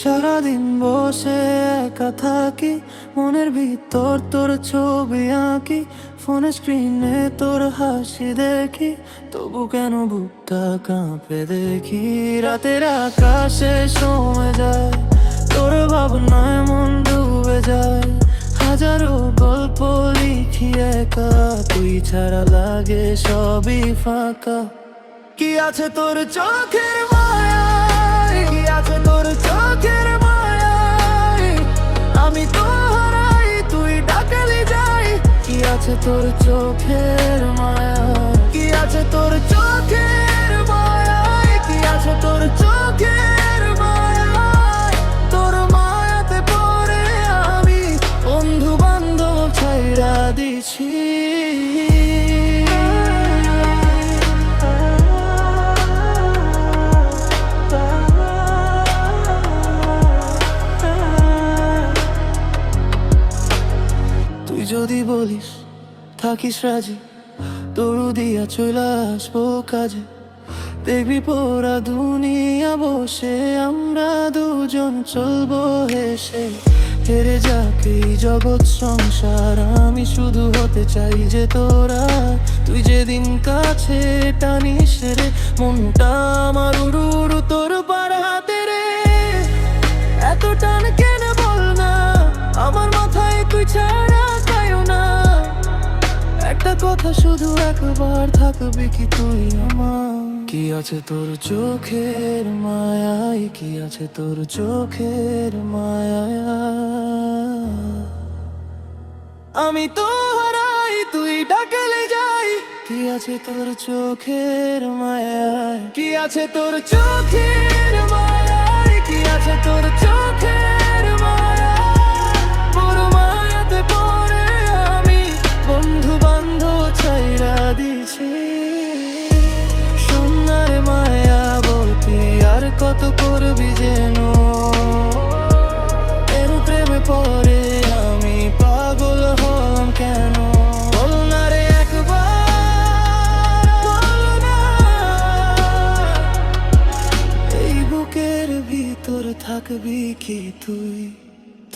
সারাদিন বসে একা থাকি, মনের ভিতর তোর ছবি আঁকি, ফোনের স্ক্রিনে তোর হাসি দেখি, তবু কেন বুকটা কাঁপে দেখি। রাতের আকাশে সময় যায়, তোর ভাবনায় মন ডুবে যায়, হাজারো গল্প লিখি একা, তুই ছাড়া লাগে সবই ফাঁকা। কি আছে তোর চোখের মায়ায়, কি আছে তোর চোখের মায়ায়, আমি তো হারাই তুই ডাকালি যাই। কি আছে তোর চোখের মায়ায়, কি আছে তোর চোখের মায়ায়, কি আছে তোর চোখের মায়ায়, তোর মায়াতে পড়ে আমি বন্ধু বান্ধব ছাইড়া দিছি। তুই যদি বলিস থাকিস রাজি, তোরু দিয়া চলে আসবো কাজে, দেখবি পোড়া দুনিয়া বসে আমরা দুজন চলবো হেসে। হেরে যাক এই জগৎ সংসার, আমি শুধু হতে চাই যে তোরা, তুই যেদিন কাছে টানিস রে, মনটা আমার উড়ু উড়ু তোর পাড়াতে রে। এত টান কেন বল না, আমার মাথায় তুই ছাড়া কায়ও না। একটা কথা শুধু একবার, থাকবি কি তুই আমার? কি আছে তোর চোখের মায়ায়, কি আছে তোর চোখের মায়ায়, আমি তো হারাই তুই ডাকলে যাই। কি আছে তোর চোখের মায়ায়, কি আছে তোর চোখের মায়ায়, কি আছে তোর চোখের মায়ায়, বড় মায়াতে পড়ে আমি বন্ধু বান্ধব ছাইড়া দিছি। সোনার মায়াবতী আর কত করবি যেন, এর প্রেমে পড়ে আমি পাগল হলাম কেন? বল না রে একবার, বল না। এই বুকের ভিতর থাকবি কি তুই,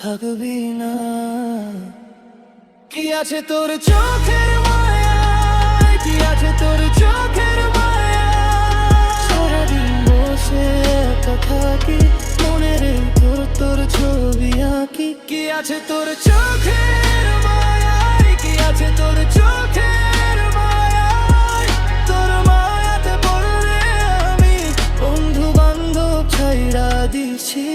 থাকবি না? কি আছে তোর চোখের মায়ায়, কি আছে তোর চোখের মায়ায়, সারাদিন বসে একা থাকি, মনের তোর তোর ছবি আঁকি। কি আছে তোর চোখের মায়ায়, কি আছে তোর চোখের মায়ায়, তোর মায়াতে পড়লে আমি বন্ধু বান্ধব ছাইড়া দিছি।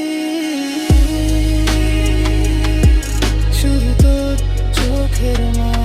শুধু তোর চোখের মায়ায়।